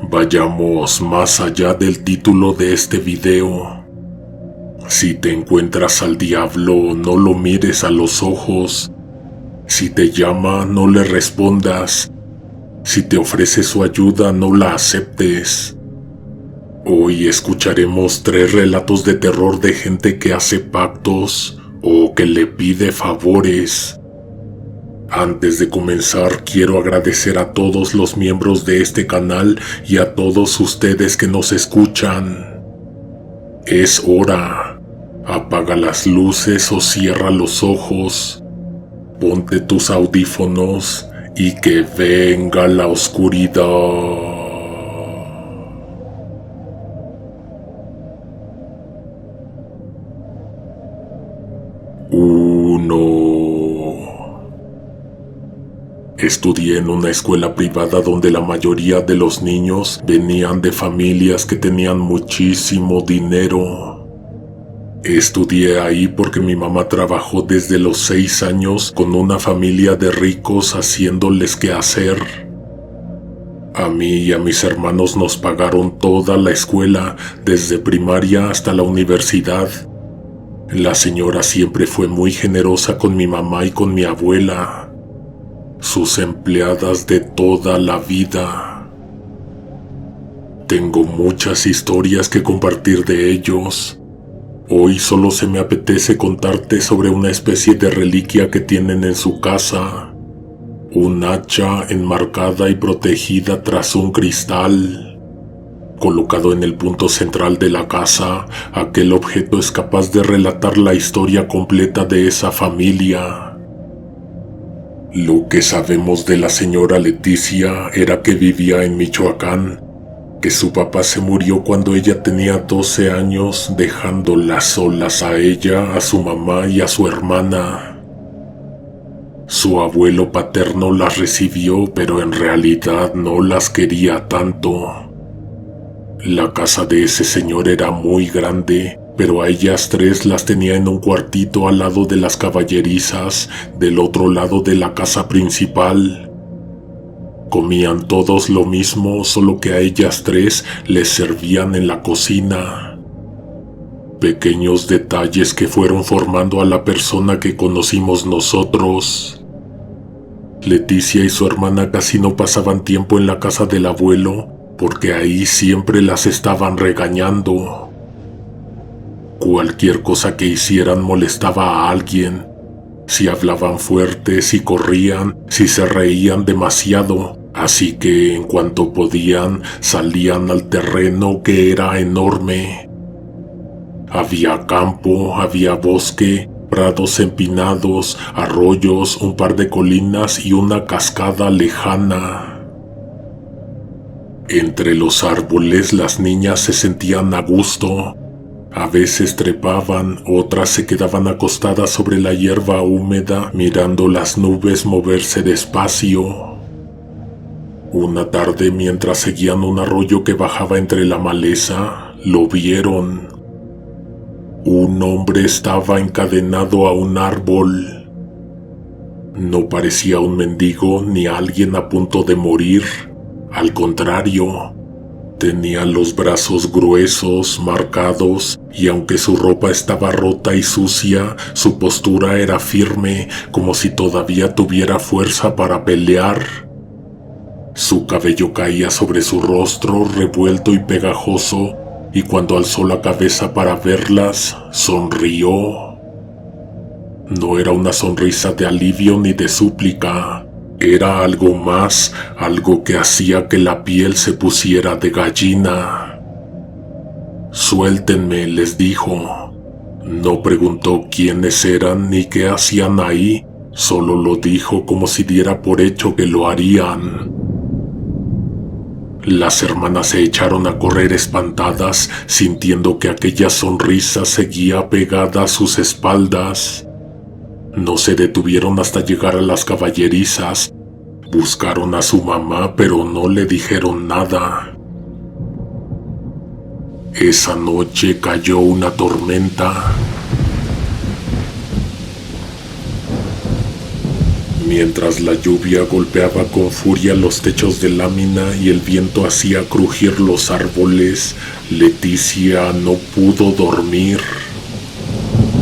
Vayamos más allá del título de este video. Si te encuentras al diablo, no lo mires a los ojos. Si te llama, no le respondas. Si te ofrece su ayuda, no la aceptes. Hoy escucharemos 3 relatos de terror de gente que hace pactos o que le pide favores. Antes de comenzar, quiero agradecer a todos los miembros de este canal y a todos ustedes que nos escuchan. Es hora. Apaga las luces o cierra los ojos. Ponte tus audífonos y que venga la oscuridad. Estudié en una escuela privada donde la mayoría de los niños venían de familias que tenían muchísimo dinero. Estudié ahí porque mi mamá trabajó desde los 6 años con una familia de ricos haciéndoles qué hacer. A mí y a mis hermanos nos pagaron toda la escuela, desde primaria hasta la universidad. La señora siempre fue muy generosa con mi mamá y con mi abuela, sus empleadas de toda la vida. Tengo muchas historias que compartir de ellos. Hoy solo se me apetece contarte sobre una especie de reliquia que tienen en su casa. Un hacha enmarcada y protegida tras un cristal. Colocado en el punto central de la casa, aquel objeto es capaz de relatar la historia completa de esa familia. Lo que sabemos de la señora Leticia era que vivía en Michoacán, que su papá se murió cuando ella tenía 12 años, dejándolas solas a ella, a su mamá y a su hermana. Su abuelo paterno las recibió, pero en realidad no las quería tanto. La casa de ese señor era muy grande, pero a ellas 3 las tenía en un cuartito al lado de las caballerizas, del otro lado de la casa principal. Comían todos lo mismo, solo que a ellas 3 les servían en la cocina. Pequeños detalles que fueron formando a la persona que conocimos nosotros. Leticia y su hermana casi no pasaban tiempo en la casa del abuelo, porque ahí siempre las estaban regañando. Cualquier cosa que hicieran molestaba a alguien. Si hablaban fuerte, si corrían, si se reían demasiado. Así que en cuanto podían, salían al terreno que era enorme. Había campo, había bosque, prados empinados, arroyos, un par de colinas y una cascada lejana. Entre los árboles las niñas se sentían a gusto. A veces trepaban, otras se quedaban acostadas sobre la hierba húmeda mirando las nubes moverse despacio. Una tarde, mientras seguían un arroyo que bajaba entre la maleza, lo vieron. Un hombre estaba encadenado a un árbol. No parecía un mendigo ni alguien a punto de morir. Al contrario, tenía los brazos gruesos, marcados, y aunque su ropa estaba rota y sucia, su postura era firme, como si todavía tuviera fuerza para pelear. Su cabello caía sobre su rostro, revuelto y pegajoso, y cuando alzó la cabeza para verlas, sonrió. No era una sonrisa de alivio ni de súplica. Era algo más, algo que hacía que la piel se pusiera de gallina. «Suéltenme», les dijo. No preguntó quiénes eran ni qué hacían ahí, solo lo dijo como si diera por hecho que lo harían. Las hermanas se echaron a correr espantadas, sintiendo que aquella sonrisa seguía pegada a sus espaldas. No se detuvieron hasta llegar a las caballerizas. Buscaron a su mamá, pero no le dijeron nada. Esa noche cayó una tormenta. Mientras la lluvia golpeaba con furia los techos de lámina y el viento hacía crujir los árboles, Leticia no pudo dormir.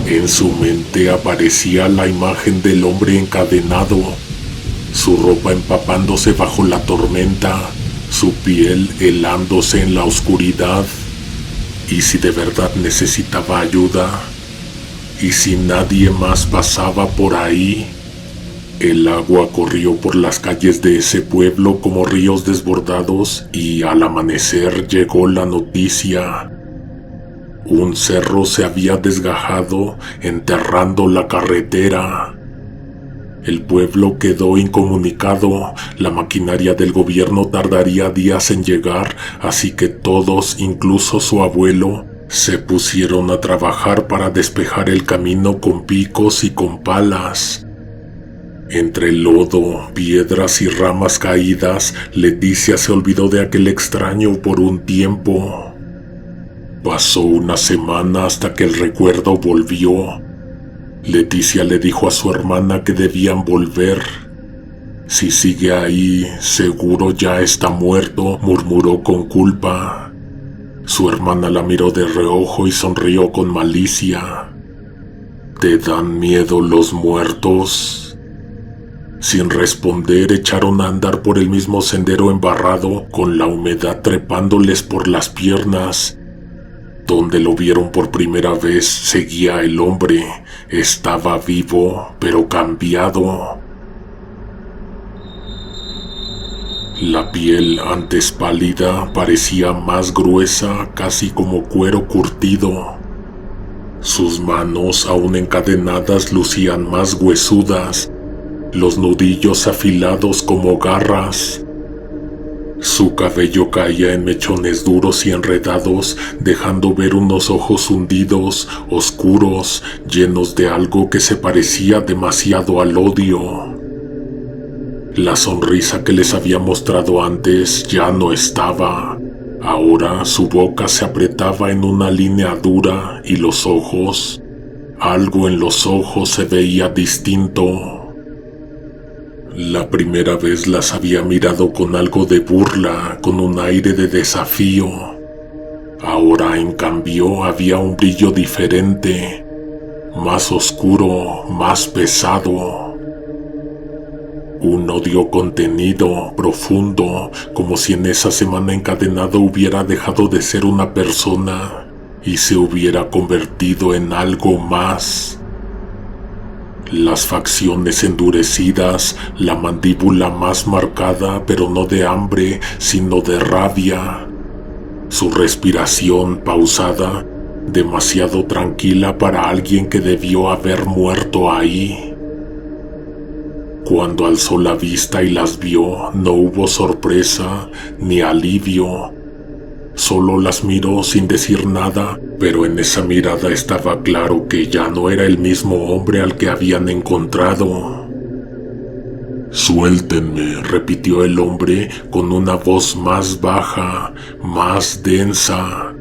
En su mente aparecía la imagen del hombre encadenado, su ropa empapándose bajo la tormenta, su piel helándose en la oscuridad. ¿Y si de verdad necesitaba ayuda? ¿Y si nadie más pasaba por ahí? El agua corrió por las calles de ese pueblo como ríos desbordados y al amanecer llegó la noticia. Un cerro se había desgajado, enterrando la carretera. El pueblo quedó incomunicado, la maquinaria del gobierno tardaría días en llegar, así que todos, incluso su abuelo, se pusieron a trabajar para despejar el camino con picos y con palas. Entre lodo, piedras y ramas caídas, Leticia se olvidó de aquel extraño por un tiempo. Pasó una semana hasta que el recuerdo volvió. Leticia le dijo a su hermana que debían volver. Si sigue ahí, seguro ya está muerto, murmuró con culpa. Su hermana la miró de reojo y sonrió con malicia. ¿Te dan miedo los muertos? Sin responder, echaron a andar por el mismo sendero embarrado, con la humedad trepándoles por las piernas. Donde lo vieron por primera vez seguía el hombre. Estaba vivo, pero cambiado. La piel, antes pálida, parecía más gruesa, casi como cuero curtido. Sus manos, aún encadenadas, lucían más huesudas, los nudillos afilados como garras. Su cabello caía en mechones duros y enredados, dejando ver unos ojos hundidos, oscuros, llenos de algo que se parecía demasiado al odio. La sonrisa que les había mostrado antes ya no estaba. Ahora su boca se apretaba en una línea dura y los ojos, algo en los ojos se veía distinto. La primera vez las había mirado con algo de burla, con un aire de desafío. Ahora, en cambio, había un brillo diferente, más oscuro, más pesado. Un odio contenido, profundo, como si en esa semana encadenado hubiera dejado de ser una persona y se hubiera convertido en algo más. Las facciones endurecidas, la mandíbula más marcada, pero no de hambre, sino de rabia. Su respiración pausada, demasiado tranquila para alguien que debió haber muerto ahí. Cuando alzó la vista y las vio, no hubo sorpresa ni alivio. Solo las miró sin decir nada, pero en esa mirada estaba claro que ya no era el mismo hombre al que habían encontrado. «Suéltenme», repitió el hombre con una voz más baja, más densa.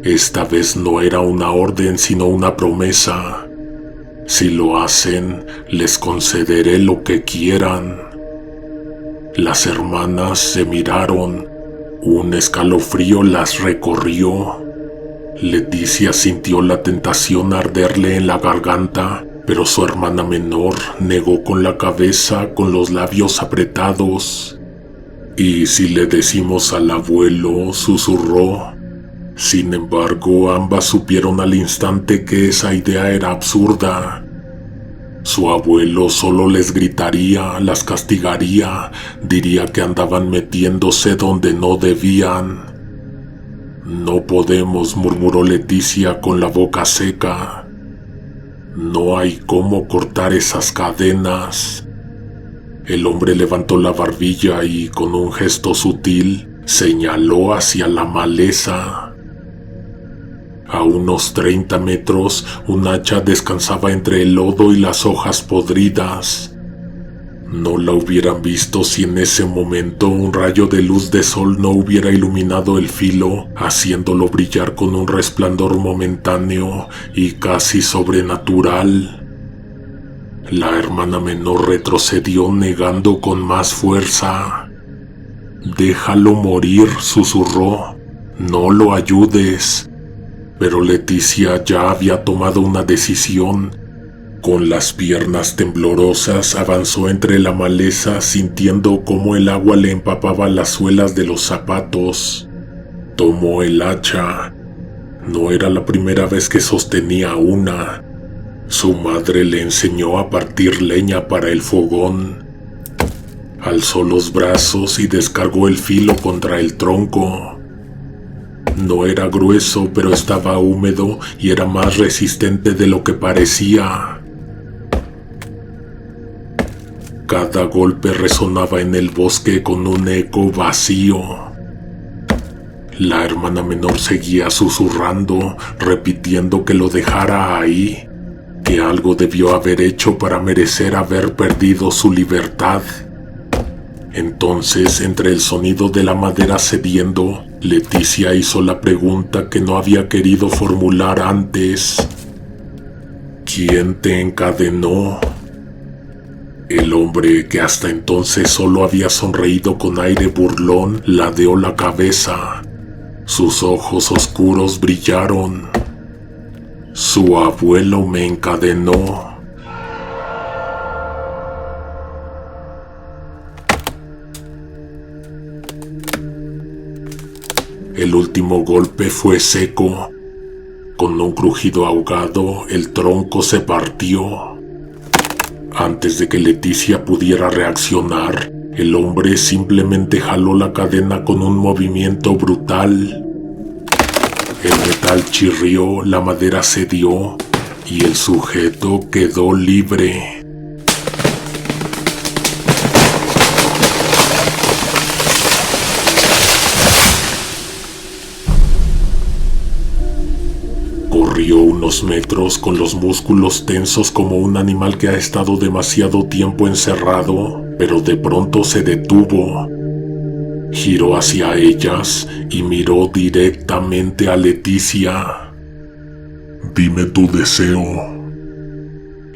Esta vez no era una orden, sino una promesa. «Si lo hacen, les concederé lo que quieran». Las hermanas se miraron. Un escalofrío las recorrió. Leticia sintió la tentación arderle en la garganta, pero su hermana menor negó con la cabeza, con los labios apretados. «¿Y si le decimos al abuelo?», susurró. Sin embargo, ambas supieron al instante que esa idea era absurda. Su abuelo solo les gritaría, las castigaría, diría que andaban metiéndose donde no debían. «No podemos», murmuró Leticia con la boca seca. «No hay cómo cortar esas cadenas». El hombre levantó la barbilla y, con un gesto sutil, señaló hacia la maleza. A unos 30 metros, un hacha descansaba entre el lodo y las hojas podridas. No la hubieran visto si en ese momento un rayo de luz de sol no hubiera iluminado el filo, haciéndolo brillar con un resplandor momentáneo y casi sobrenatural. La hermana menor retrocedió negando con más fuerza. «Déjalo morir», susurró. «No lo ayudes». Pero Leticia ya había tomado una decisión. Con las piernas temblorosas avanzó entre la maleza, sintiendo cómo el agua le empapaba las suelas de los zapatos. Tomó el hacha. No era la primera vez que sostenía una. Su madre le enseñó a partir leña para el fogón. Alzó los brazos y descargó el filo contra el tronco. No era grueso, pero estaba húmedo y era más resistente de lo que parecía. Cada golpe resonaba en el bosque con un eco vacío. La hermana menor seguía susurrando, repitiendo que lo dejara ahí, que algo debió haber hecho para merecer haber perdido su libertad. Entonces, entre el sonido de la madera cediendo, Leticia hizo la pregunta que no había querido formular antes. ¿Quién te encadenó? El hombre, que hasta entonces solo había sonreído con aire burlón, ladeó la cabeza. Sus ojos oscuros brillaron. Su abuelo me encadenó. El último golpe fue seco. Con un crujido ahogado, el tronco se partió. Antes de que Leticia pudiera reaccionar, el hombre simplemente jaló la cadena con un movimiento brutal. El metal chirrió, la madera cedió y el sujeto quedó libre. Corrió unos metros con los músculos tensos como un animal que ha estado demasiado tiempo encerrado, pero de pronto se detuvo. Giró hacia ellas y miró directamente a Leticia. «Dime tu deseo».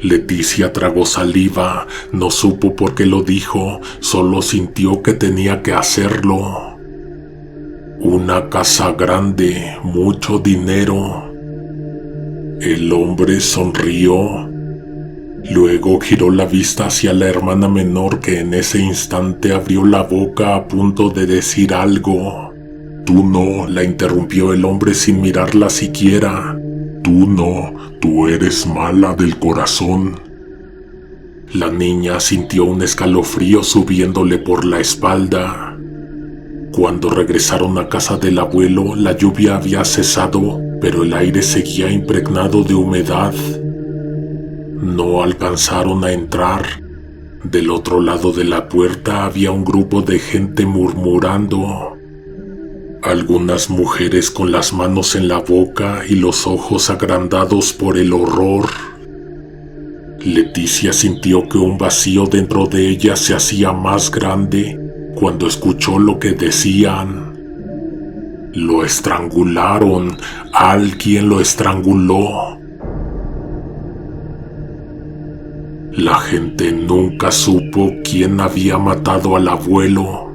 Leticia tragó saliva, no supo por qué lo dijo, solo sintió que tenía que hacerlo. «Una casa grande, mucho dinero». El hombre sonrió. Luego giró la vista hacia la hermana menor, que en ese instante abrió la boca a punto de decir algo. «Tú no», la interrumpió el hombre sin mirarla siquiera. «Tú no, tú eres mala del corazón». La niña sintió un escalofrío subiéndole por la espalda. Cuando regresaron a casa del abuelo, la lluvia había cesado, pero el aire seguía impregnado de humedad. No alcanzaron a entrar. Del otro lado de la puerta había un grupo de gente murmurando. Algunas mujeres con las manos en la boca y los ojos agrandados por el horror. Leticia sintió que un vacío dentro de ella se hacía más grande cuando escuchó lo que decían. «Lo estrangularon, alguien lo estranguló». La gente nunca supo quién había matado al abuelo.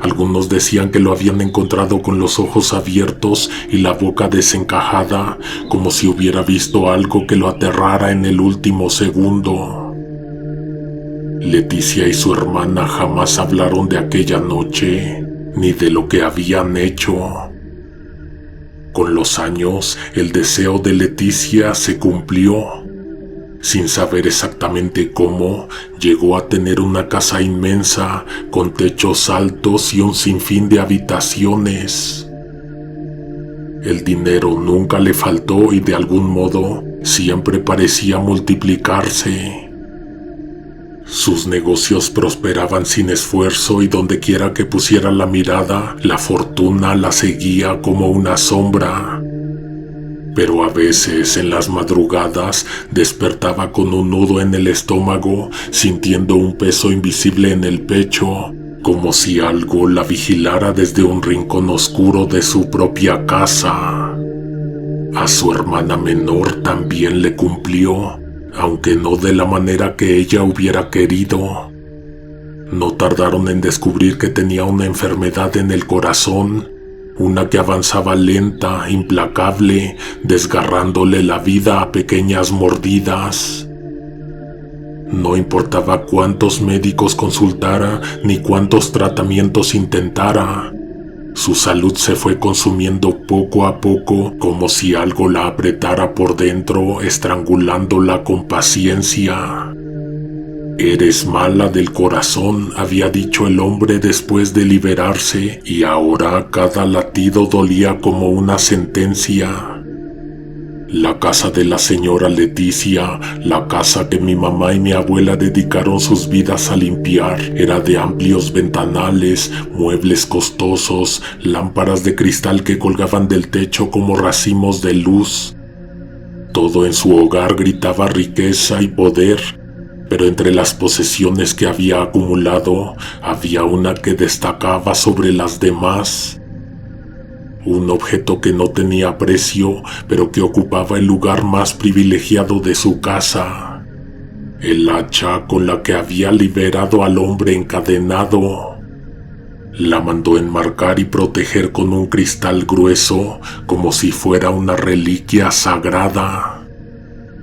Algunos decían que lo habían encontrado con los ojos abiertos y la boca desencajada, como si hubiera visto algo que lo aterrara en el último segundo. Leticia y su hermana jamás hablaron de aquella noche, ni de lo que habían hecho. Con los años, el deseo de Leticia se cumplió. Sin saber exactamente cómo, llegó a tener una casa inmensa, con techos altos y un sinfín de habitaciones. El dinero nunca le faltó y de algún modo siempre parecía multiplicarse. Sus negocios prosperaban sin esfuerzo y dondequiera que pusiera la mirada, la fortuna la seguía como una sombra. Pero a veces en las madrugadas despertaba con un nudo en el estómago, sintiendo un peso invisible en el pecho, como si algo la vigilara desde un rincón oscuro de su propia casa. A su hermana menor también le cumplió. aunque no de la manera que ella hubiera querido. No tardaron en descubrir que tenía una enfermedad en el corazón, una que avanzaba lenta, implacable, desgarrándole la vida a pequeñas mordidas. No importaba cuántos médicos consultara ni cuántos tratamientos intentara, su salud se fue consumiendo poco a poco como si algo la apretara por dentro, estrangulándola con paciencia. «Eres mala del corazón», había dicho el hombre después de liberarse, y ahora cada latido dolía como una sentencia. La casa de la señora Leticia, la casa que mi mamá y mi abuela dedicaron sus vidas a limpiar, era de amplios ventanales, muebles costosos, lámparas de cristal que colgaban del techo como racimos de luz. Todo en su hogar gritaba riqueza y poder, pero entre las posesiones que había acumulado, había una que destacaba sobre las demás. Un objeto que no tenía precio, pero que ocupaba el lugar más privilegiado de su casa. El hacha con la que había liberado al hombre encadenado. La mandó enmarcar y proteger con un cristal grueso, como si fuera una reliquia sagrada.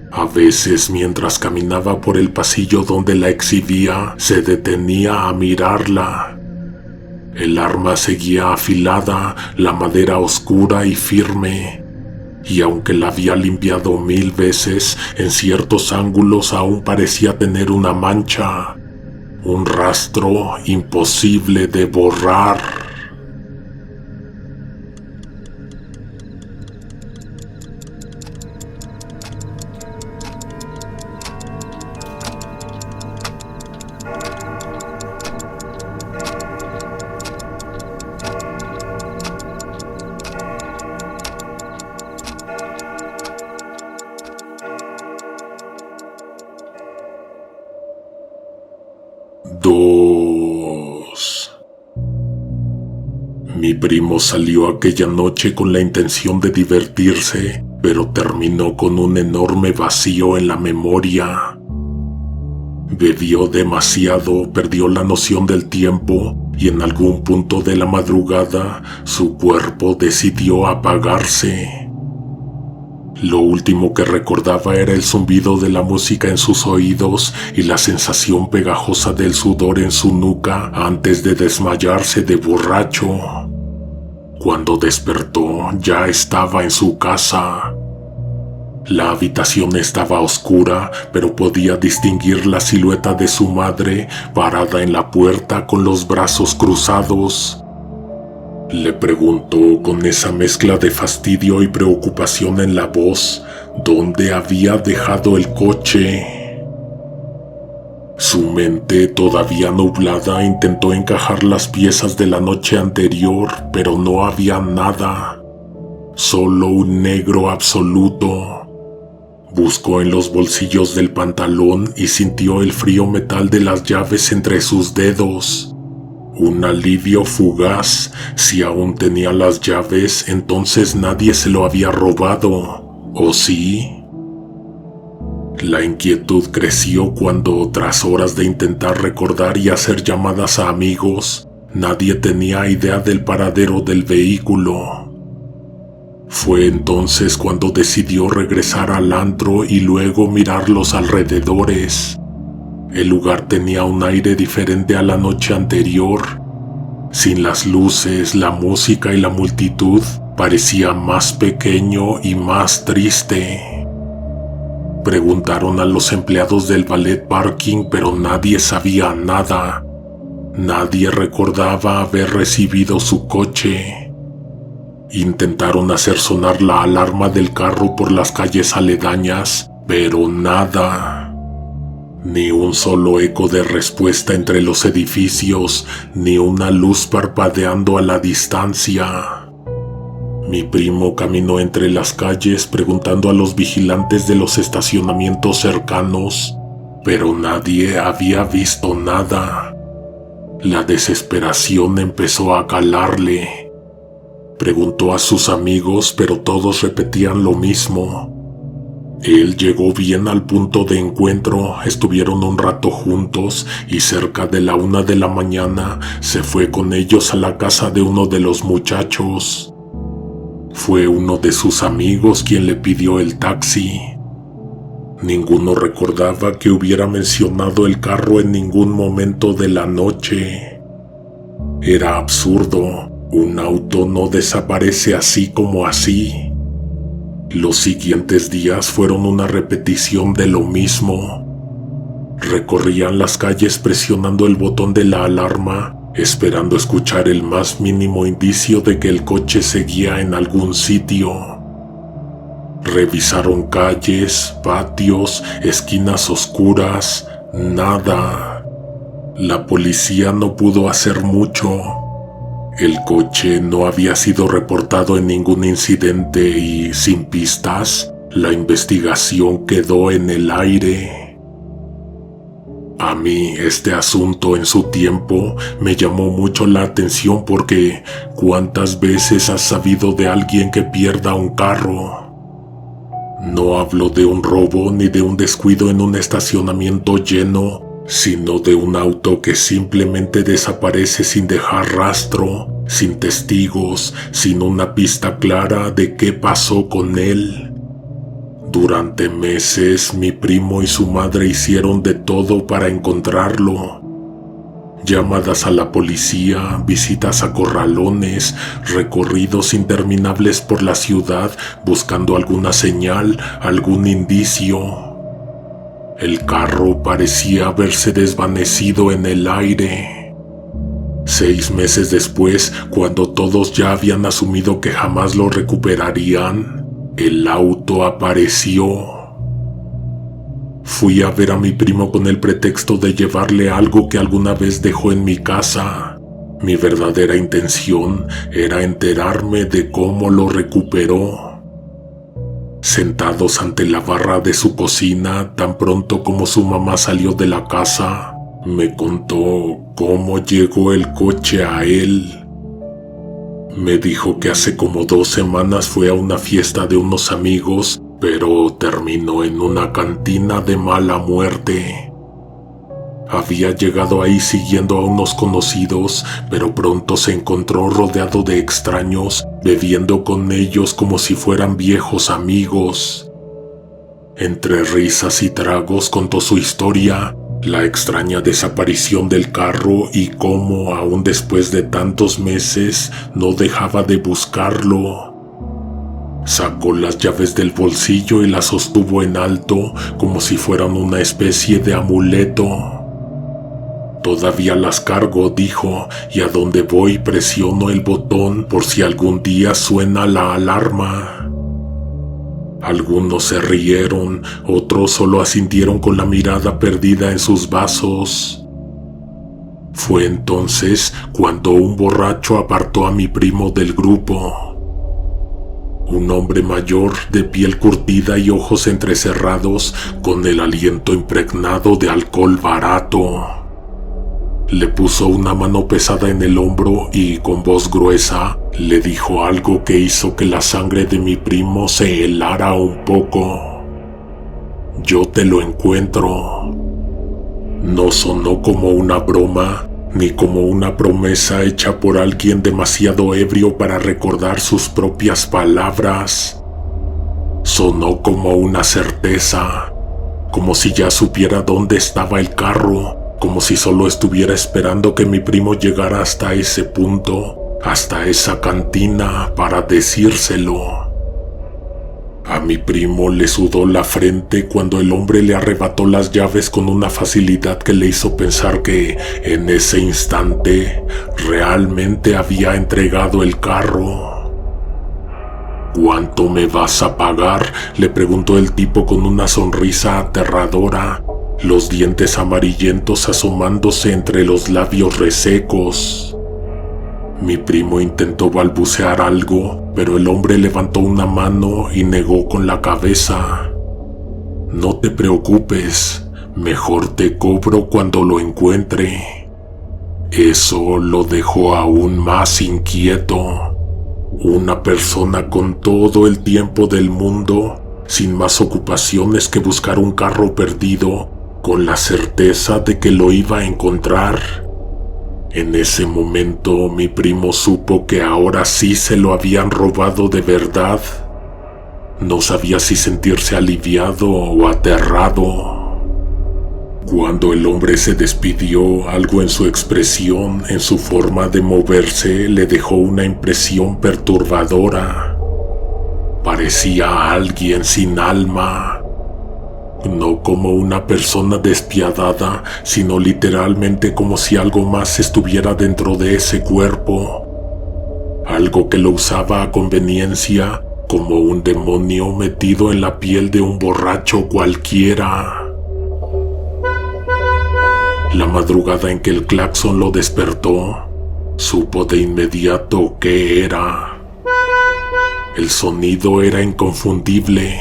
A veces, mientras caminaba por el pasillo donde la exhibía, se detenía a mirarla. El arma seguía afilada, la madera oscura y firme, y aunque la había limpiado 1000 veces, en ciertos ángulos aún parecía tener una mancha, un rastro imposible de borrar. Mi primo salió aquella noche con la intención de divertirse, pero terminó con un enorme vacío en la memoria. Bebió demasiado, perdió la noción del tiempo y en algún punto de la madrugada su cuerpo decidió apagarse. Lo último que recordaba era el zumbido de la música en sus oídos y la sensación pegajosa del sudor en su nuca antes de desmayarse de borracho. Cuando despertó, ya estaba en su casa. La habitación estaba oscura, pero podía distinguir la silueta de su madre parada en la puerta con los brazos cruzados. Le preguntó con esa mezcla de fastidio y preocupación en la voz dónde había dejado el coche. Su mente, todavía nublada, intentó encajar las piezas de la noche anterior, pero no había nada. Solo un negro absoluto. Buscó en los bolsillos del pantalón y sintió el frío metal de las llaves entre sus dedos. Un alivio fugaz. Si aún tenía las llaves, entonces nadie se lo había robado. ¿O sí? La inquietud creció cuando, tras horas de intentar recordar y hacer llamadas a amigos, nadie tenía idea del paradero del vehículo. Fue entonces cuando decidió regresar al antro y luego mirar los alrededores. El lugar tenía un aire diferente a la noche anterior. Sin las luces, la música y la multitud, parecía más pequeño y más triste. Preguntaron a los empleados del ballet parking, pero nadie sabía nada. Nadie recordaba haber recibido su coche. Intentaron hacer sonar la alarma del carro por las calles aledañas, pero nada. Ni un solo eco de respuesta entre los edificios, ni una luz parpadeando a la distancia. Mi primo caminó entre las calles preguntando a los vigilantes de los estacionamientos cercanos, pero nadie había visto nada. La desesperación empezó a calarle. Preguntó a sus amigos, pero todos repetían lo mismo. Él llegó bien al punto de encuentro, estuvieron un rato juntos y cerca de la 1 de la mañana se fue con ellos a la casa de uno de los muchachos. Fue uno de sus amigos quien le pidió el taxi. Ninguno recordaba que hubiera mencionado el carro en ningún momento de la noche. Era absurdo, un auto no desaparece así como así. Los siguientes días fueron una repetición de lo mismo. Recorrían las calles presionando el botón de la alarma, esperando escuchar el más mínimo indicio de que el coche seguía en algún sitio. Revisaron calles, patios, esquinas oscuras, nada. La policía no pudo hacer mucho. El coche no había sido reportado en ningún incidente y, sin pistas, la investigación quedó en el aire. A mí este asunto en su tiempo me llamó mucho la atención porque ¿cuántas veces has sabido de alguien que pierda un carro? No hablo de un robo ni de un descuido en un estacionamiento lleno, sino de un auto que simplemente desaparece sin dejar rastro, sin testigos, sin una pista clara de qué pasó con él. Durante meses, mi primo y su madre hicieron de todo para encontrarlo. Llamadas a la policía, visitas a corralones, recorridos interminables por la ciudad buscando alguna señal, algún indicio. El carro parecía haberse desvanecido en el aire. 6 meses después, cuando todos ya habían asumido que jamás lo recuperarían, el auto apareció. Fui a ver a mi primo con el pretexto de llevarle algo que alguna vez dejó en mi casa. Mi verdadera intención era enterarme de cómo lo recuperó. Sentados ante la barra de su cocina, tan pronto como su mamá salió de la casa, me contó cómo llegó el coche a él. Me dijo que hace como 2 semanas fue a una fiesta de unos amigos, pero terminó en una cantina de mala muerte. Había llegado ahí siguiendo a unos conocidos, pero pronto se encontró rodeado de extraños, bebiendo con ellos como si fueran viejos amigos. Entre risas y tragos contó su historia, la extraña desaparición del carro y cómo, aún después de tantos meses, no dejaba de buscarlo. Sacó las llaves del bolsillo y las sostuvo en alto como si fueran una especie de amuleto. Todavía las cargo, dijo, y a donde voy presiono el botón por si algún día suena la alarma. Algunos se rieron, otros solo asintieron con la mirada perdida en sus vasos. Fue entonces cuando un borracho apartó a mi primo del grupo. Un hombre mayor, de piel curtida y ojos entrecerrados, con el aliento impregnado de alcohol barato. Le puso una mano pesada en el hombro y, con voz gruesa, le dijo algo que hizo que la sangre de mi primo se helara un poco. «Yo te lo encuentro». No sonó como una broma, ni como una promesa hecha por alguien demasiado ebrio para recordar sus propias palabras. Sonó como una certeza, como si ya supiera dónde estaba el carro, como si solo estuviera esperando que mi primo llegara hasta ese punto, hasta esa cantina, para decírselo. A mi primo le sudó la frente cuando el hombre le arrebató las llaves con una facilidad que le hizo pensar que, en ese instante, realmente había entregado el carro. «¿Cuánto me vas a pagar?», le preguntó el tipo con una sonrisa aterradora, los dientes amarillentos asomándose entre los labios resecos. Mi primo intentó balbucear algo, pero el hombre levantó una mano y negó con la cabeza. «No te preocupes, mejor te cobro cuando lo encuentre». Eso lo dejó aún más inquieto. Una persona con todo el tiempo del mundo sin más ocupaciones que buscar un carro perdido, con la certeza de que lo iba a encontrar. En ese momento mi primo supo que ahora sí se lo habían robado de verdad. No sabía si sentirse aliviado o aterrado. Cuando el hombre se despidió, algo en su expresión, en su forma de moverse, le dejó una impresión perturbadora. Parecía alguien sin alma. No como una persona despiadada, sino literalmente como si algo más estuviera dentro de ese cuerpo. Algo que lo usaba a conveniencia, como un demonio metido en la piel de un borracho cualquiera. La madrugada en que el claxon lo despertó, supo de inmediato qué era. El sonido era inconfundible.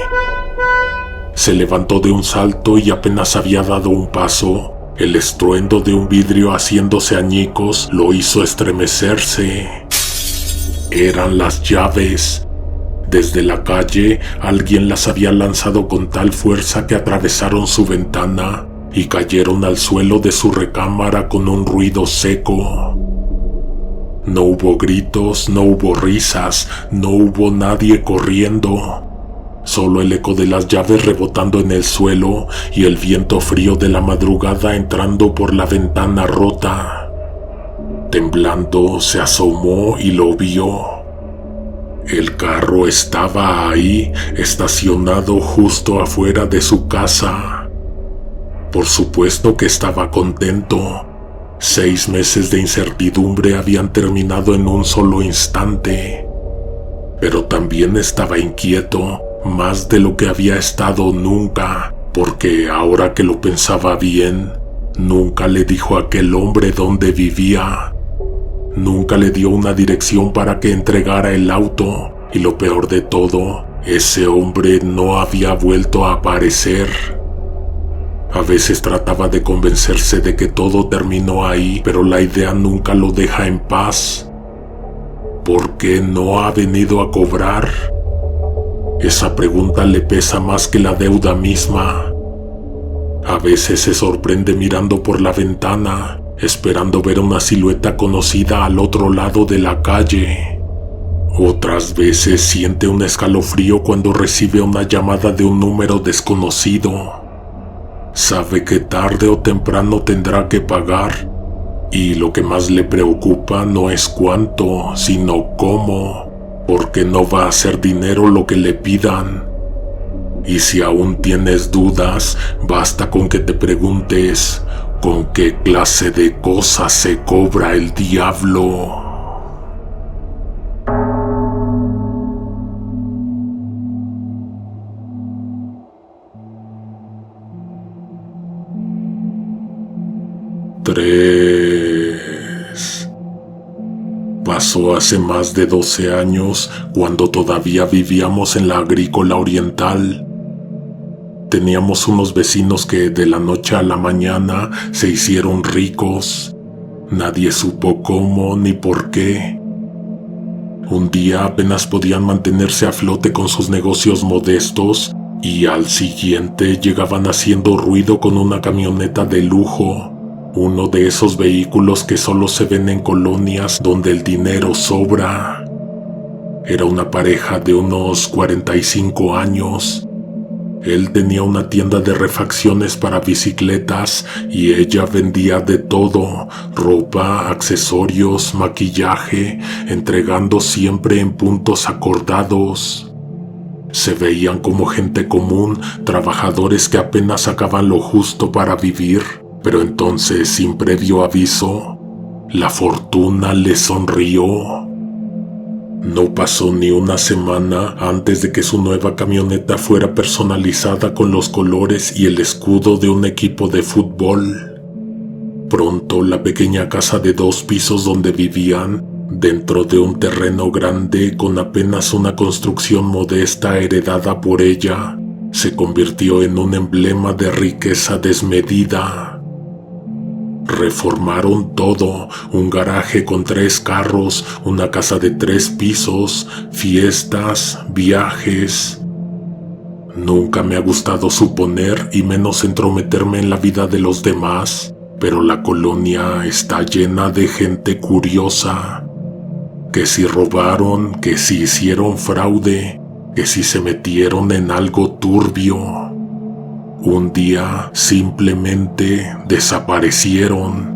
Se levantó de un salto y apenas había dado un paso, el estruendo de un vidrio haciéndose añicos lo hizo estremecerse. Eran las llaves. Desde la calle, alguien las había lanzado con tal fuerza que atravesaron su ventana y cayeron al suelo de su recámara con un ruido seco. No hubo gritos, no hubo risas, no hubo nadie corriendo. Solo el eco de las llaves rebotando en el suelo y el viento frío de la madrugada entrando por la ventana rota. Temblando, se asomó y lo vio. El carro estaba ahí, estacionado justo afuera de su casa. Por supuesto que estaba contento. 6 meses de incertidumbre habían terminado en un solo instante. Pero también estaba inquieto, más de lo que había estado nunca, porque ahora que lo pensaba bien, nunca le dijo a aquel hombre dónde vivía. Nunca le dio una dirección para que entregara el auto, y lo peor de todo, ese hombre no había vuelto a aparecer. A veces trataba de convencerse de que todo terminó ahí, pero la idea nunca lo deja en paz. ¿Por qué no ha venido a cobrar? Esa pregunta le pesa más que la deuda misma. A veces se sorprende mirando por la ventana, esperando ver una silueta conocida al otro lado de la calle. Otras veces siente un escalofrío cuando recibe una llamada de un número desconocido. Sabe que tarde o temprano tendrá que pagar, y lo que más le preocupa no es cuánto, sino cómo, porque no va a ser dinero lo que le pidan. Y si aún tienes dudas, basta con que te preguntes, ¿con qué clase de cosas se cobra el diablo? Pasó hace más de 12 años, cuando todavía vivíamos en la agrícola oriental. Teníamos unos vecinos que de la noche a la mañana se hicieron ricos. Nadie supo cómo ni por qué. Un día apenas podían mantenerse a flote con sus negocios modestos y al siguiente llegaban haciendo ruido con una camioneta de lujo. Uno de esos vehículos que solo se ven en colonias donde el dinero sobra. Era una pareja de unos 45 años. Él tenía una tienda de refacciones para bicicletas y ella vendía de todo: ropa, accesorios, maquillaje, entregando siempre en puntos acordados. Se veían como gente común, trabajadores que apenas sacaban lo justo para vivir. Pero entonces, sin previo aviso, la fortuna le sonrió. No pasó ni una semana antes de que su nueva camioneta fuera personalizada con los colores y el escudo de un equipo de fútbol. Pronto, la pequeña casa de 2 pisos donde vivían, dentro de un terreno grande con apenas una construcción modesta heredada por ella, se convirtió en un emblema de riqueza desmedida. Reformaron todo: un garaje con 3 carros, una casa de 3 pisos, fiestas, viajes. Nunca me ha gustado suponer y menos entrometerme en la vida de los demás, pero la colonia está llena de gente curiosa. Que si robaron, que si hicieron fraude, que si se metieron en algo turbio. Un día simplemente desaparecieron.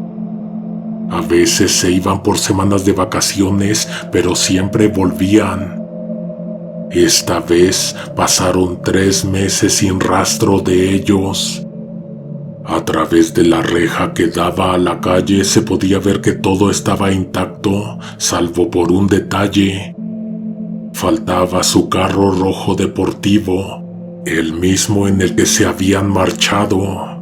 A veces se iban por semanas de vacaciones, pero siempre volvían. Esta vez pasaron 3 meses sin rastro de ellos. A través de la reja que daba a la calle se podía ver que todo estaba intacto, salvo por un detalle. Faltaba su carro rojo deportivo, el mismo en el que se habían marchado.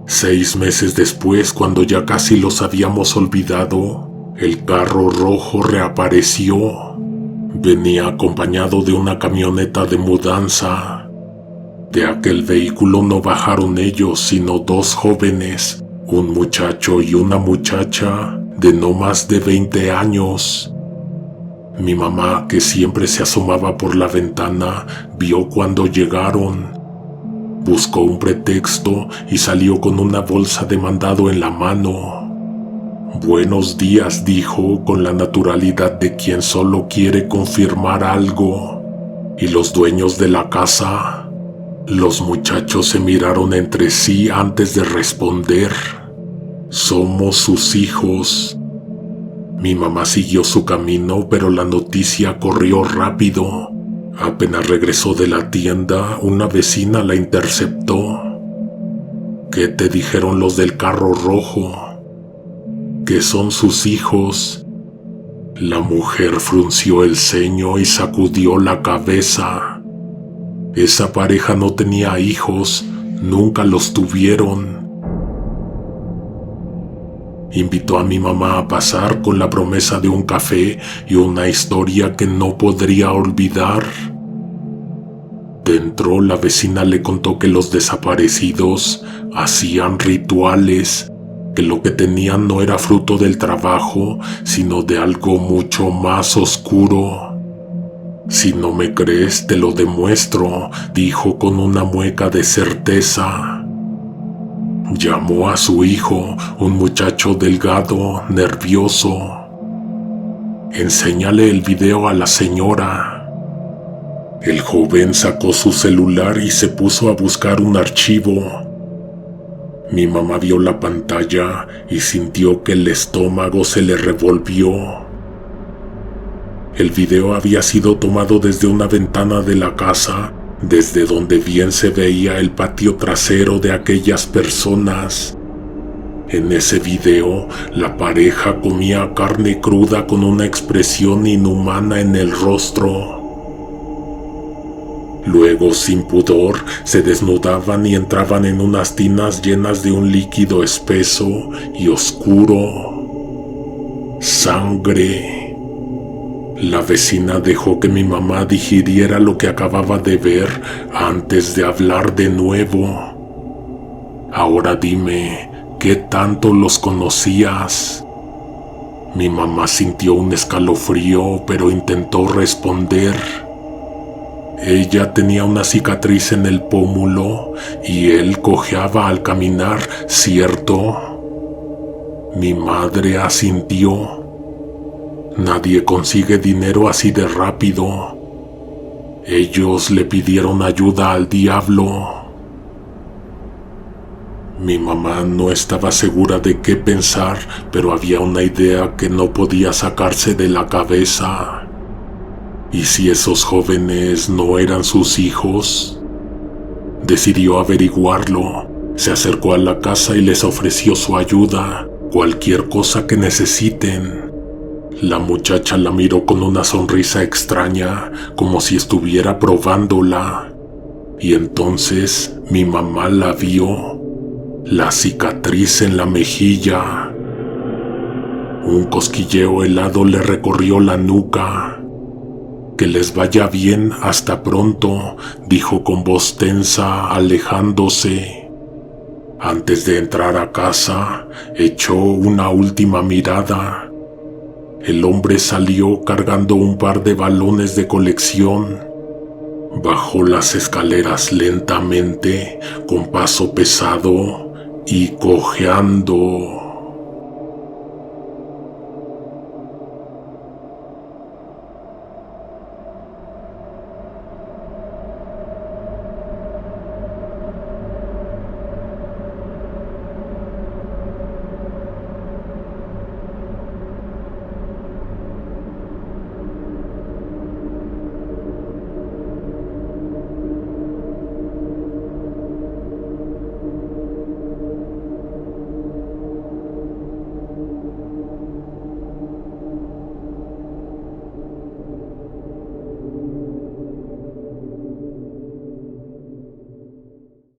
6 meses después, cuando ya casi los habíamos olvidado, el carro rojo reapareció. Venía acompañado de una camioneta de mudanza. De aquel vehículo no bajaron ellos, sino 2 jóvenes, un muchacho y una muchacha de no más de 20 años. Mi mamá, que siempre se asomaba por la ventana, vio cuando llegaron. Buscó un pretexto y salió con una bolsa de mandado en la mano. «Buenos días», dijo con la naturalidad de quien solo quiere confirmar algo. ¿Y los dueños de la casa? Los muchachos se miraron entre sí antes de responder. «Somos sus hijos». Mi mamá siguió su camino, pero la noticia corrió rápido. Apenas regresó de la tienda, una vecina la interceptó. «¿Qué te dijeron los del carro rojo?» «Que son sus hijos». La mujer frunció el ceño y sacudió la cabeza. Esa pareja no tenía hijos, nunca los tuvieron. Invitó a mi mamá a pasar con la promesa de un café y una historia que no podría olvidar. Dentro, la vecina le contó que los desaparecidos hacían rituales, que lo que tenían no era fruto del trabajo, sino de algo mucho más oscuro. «Si no me crees, te lo demuestro», dijo con una mueca de certeza. Llamó a su hijo, un muchacho delgado, nervioso. «Enséñale el video a la señora». El joven sacó su celular y se puso a buscar un archivo. Mi mamá vio la pantalla y sintió que el estómago se le revolvió. El video había sido tomado desde una ventana de la casa, desde donde bien se veía el patio trasero de aquellas personas. En ese video, la pareja comía carne cruda con una expresión inhumana en el rostro. Luego, sin pudor, se desnudaban y entraban en unas tinas llenas de un líquido espeso y oscuro. Sangre. La vecina dejó que mi mamá digiriera lo que acababa de ver antes de hablar de nuevo. «Ahora dime, ¿qué tanto los conocías?» Mi mamá sintió un escalofrío, pero intentó responder. Ella tenía una cicatriz en el pómulo y él cojeaba al caminar, ¿cierto? Mi madre asintió. Nadie consigue dinero así de rápido. Ellos le pidieron ayuda al diablo. Mi mamá no estaba segura de qué pensar, pero había una idea que no podía sacarse de la cabeza. ¿Y si esos jóvenes no eran sus hijos? Decidió averiguarlo. Se acercó a la casa y les ofreció su ayuda, cualquier cosa que necesiten. La muchacha la miró con una sonrisa extraña, como si estuviera probándola. Y entonces mi mamá la vio, la cicatriz en la mejilla. Un cosquilleo helado le recorrió la nuca. «Que les vaya bien, hasta pronto», dijo con voz tensa, alejándose. Antes de entrar a casa, echó una última mirada. El hombre salió cargando un par de balones de colección. Bajó las escaleras lentamente, con paso pesado y cojeando.